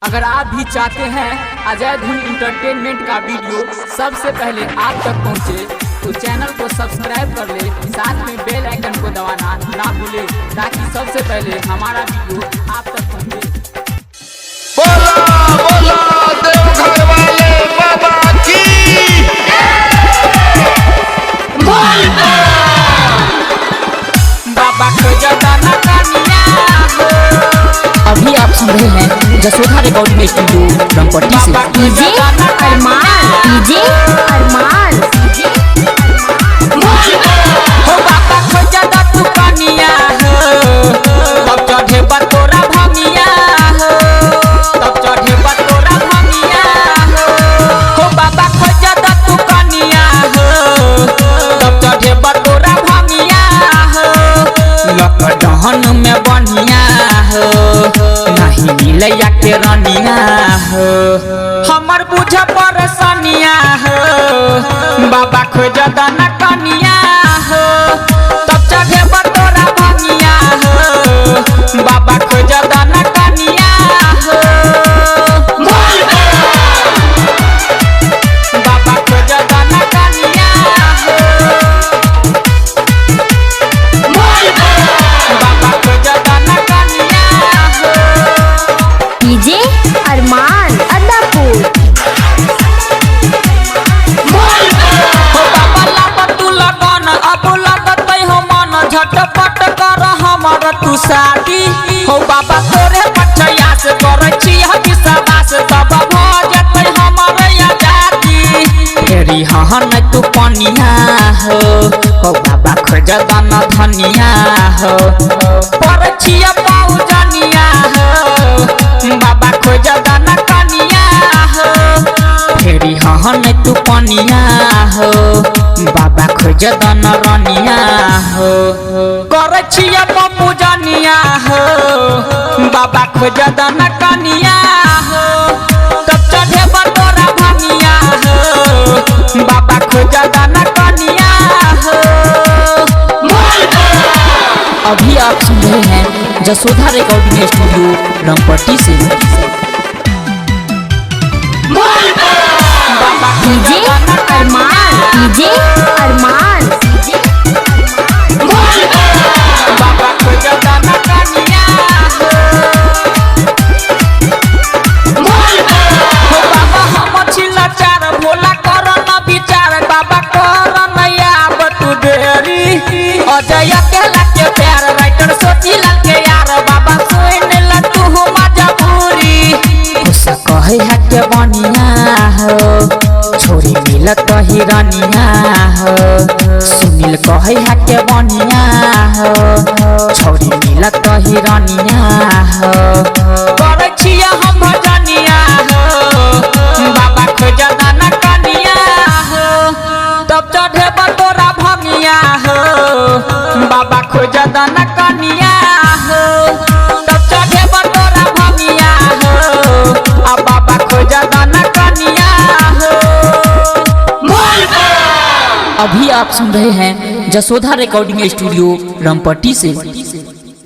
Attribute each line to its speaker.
Speaker 1: अगर आप भी चाहते हैं अजय धुन इंटरटेनमेंट का वीडियो सबसे पहले आप तक पहुंचे, तो चैनल को सब्सक्राइब कर ले, साथ में बेल आइकन को दबाना ना भूले, ताकि सबसे पहले हमारा वीडियो आप तक पहुंचे।
Speaker 2: बोला बोला देवघर वाले बाबा की।
Speaker 1: बाबा को जगाना कानिया हो।
Speaker 3: अभी आप सुन रहे हैं जसोधा रिकॉर्डिंग स्टूडियो रंगपट्टी से।
Speaker 4: डीजे अरमान
Speaker 1: हो बाबा को जगा तू कानिया हो, तब चढ़े बतोरा भंगिया हो, तब चढ़े बतोरा भंगिया हो बाबा को जगा तू कानिया हो, तब चढ़े बतोरा भंगिया हो। लॉकडाउन में बढ़िया हो, नहीं मिलैया के रनिया हो, हमर बुझ परेशानिया हो, बाबा खोज दाना कनिया हो, तब चढ़े बतोरा भंगिया हो, बाबा खोज दाना कनिया हो, बाबा खोज दाना कनिया हो, बाबा खोज दाना कनिया हो।
Speaker 4: डीजे अरमान अदापुर
Speaker 1: हो बाबा लाबा तू लगन, अब लगतै हो मन, झटपट कर हमर तू शादी हो बाबा, तोरे पछया से करै छी हम विश्वास, तब भ जतै हमर आजादी। फेरी हहन तू पनिया हो बाबा खोज दान धनिया हो, पर छिया पाऊ जनिया हो, बाबा खोज दान कनिया हो। फेरी हहन तू पनिया हो, बाबा खोज दान रनिया हो, कर छिया पप्पू जनिया हो, बाबा खोज दान कनिया हो, तब चढ़े बतोरा भंगिया हो, बाबा खोज दान कनिया हो।
Speaker 3: अभी आप सुन रहे हैं जसोधा रिकॉर्डिंग स्टूडियो रंगपट्टी से।
Speaker 1: बाबा
Speaker 4: डीजे अरमान
Speaker 1: बाबा खोज दाना कनिया हो, बाबा हम छिला चार भोला कर न विचार, बाबा कर नया बतू देरी, अजय अकेला के प्यार राइटर सोची लाल के यार, बाबा सुन ल तू मजबूरी, खुश कहे है के बनिया हो, छोरी मिलत हिरनिया हो, सुनील कहे है के बनिया हो, छोरी मिलत हिरनिया हो, करे छिया हम भजनिया हो, बाबा खोज दाना कनिया हो, तब चढ़े बतोरा भंगिया हो, बाबा खोज दाना कनिया हो, तब चढ़े बतोरा भंगिया हो, आ बाबा खोज दाना कनिया हो।
Speaker 3: अभी आप सुन रहे हैं जसोधा रिकॉर्डिंग स्टूडियो रंगपट्टी से।